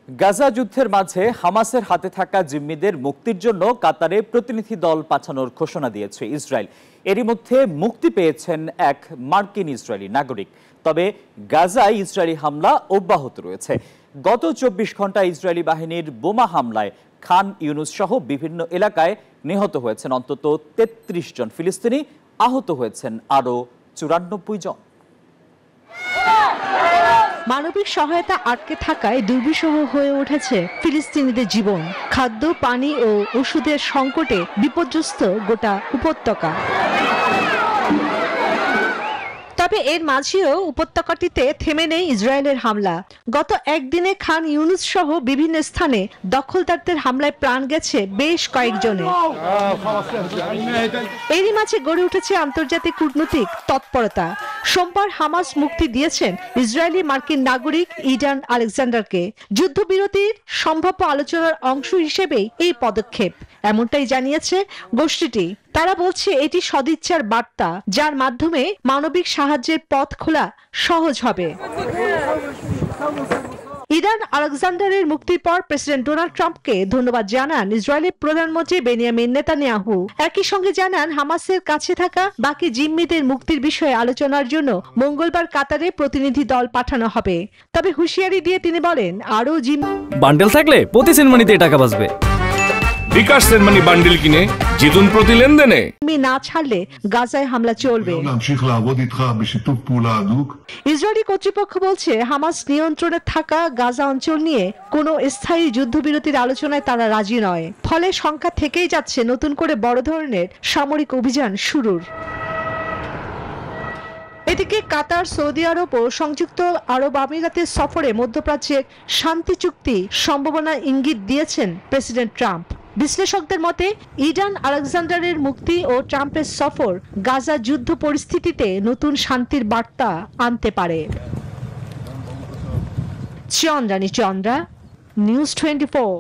গাজা যুদ্ধের মাঝে হামাসের হাতে থাকা জিম্মিদের মুক্তির জন্য কাতারে প্রতিনিধি দল পাঠানোর ঘোষণা দিয়েছে ইসরায়েল। এরই মধ্যে মুক্তি পেয়েছেন এক মার্কিন ইসরায়েলি নাগরিক। তবে গাজায় ইসরায়েলি হামলা অব্যাহত রয়েছে। গত 24 ঘন্টায় ইসরায়েলি বাহিনীর বোমা হামলায় খান ইউনুস সহ বিভিন্ন এলাকায় নিহত হয়েছেন অন্তত 33 জন ফিলিস্তিনি, আহত হয়েছেন আরও 94 জন। মানবিক সহায়তা আটকে থাকায় দুর্বিষহ হয়ে উঠেছে ফিলিস্তিনিদের জীবন। খাদ্য, পানি ও ওষুধের সংকটে বিপর্যস্ত গোটা উপত্যকা। তবে এর মাঝেও উপত্যকাটিতে থেমে নেই ইসরায়েলের হামলা। গত একদিনে খান ইউনুস সহ বিভিন্ন স্থানে দখলদারদের হামলায় প্রাণ গেছে বেশ কয়েকজনের। এরই মাঝে গড়ে উঠেছে আন্তর্জাতিক কূটনৈতিক তৎপরতা। সোমবার হামাস মুক্তি দিয়েছেন ইসরায়েলি মার্কিন নাগরিক ইডান আলেকজান্ডারকে। যুদ্ধবিরতির সম্ভাব্য আলোচনার অংশ হিসেবেই এই পদক্ষেপ, এমনটাই জানিয়েছে গোষ্ঠীটি। তারা বলছে এটি সদিচ্ছার বার্তা, যার মাধ্যমে মানবিক সাহায্যের পথ খোলা সহজ হবে। ইডান আলেকজান্ডারের মুক্তির পর প্রেসিডেন্ট ডোনাল্ড ট্রাম্পকে ধন্যবাদ জানান ইসরায়েলের প্রধানমন্ত্রী বেনিয়ামিন নেতানিয়াহু। একই সঙ্গে জানান হামাসের কাছে থাকা বাকি জিম্মিদের মুক্তির বিষয়ে আলোচনার জন্য মঙ্গলবার কাতারে প্রতিনিধি দল পাঠানো হবে। তবে হুঁশিয়ারি দিয়ে তিনি বলেন, আরও বান্ডেল থাকলে প্রতি সেনমানিতে টাকা বাঁচবে। বিকাশ সেনমানি বান্ডেল কিনে জিতুন প্রতি লেনদেনে। না ছাড়লে গাজায় হামলা চলবে। ইসরায়েলি কর্তৃপক্ষ বলছে হামাস নিয়ন্ত্রণে থাকা গাজা অঞ্চল নিয়ে কোনো স্থায়ী যুদ্ধবিরতির আলোচনায় তারা রাজি নয়। ফলে সংখ্যা থেকেই যাচ্ছে নতুন করে বড় ধরনের সামরিক অভিযান শুরুর। এদিকে কাতার, সৌদি আরব ও সংযুক্ত আরব আমিরাতের সফরে মধ্যপ্রাচ্যের শান্তি চুক্তি সম্ভাবনা ইঙ্গিত দিয়েছেন প্রেসিডেন্ট ট্রাম্প। বিশ্লেষকদের মতে ইডান আলেকজান্ডারের মুক্তি ও ট্রাম্পের সফর গাজা যুদ্ধ পরিস্থিতিতে নতুন শান্তির বার্তা আনতে পারে। চন্দ্রানী চন্দ্রা, নিউজ 24।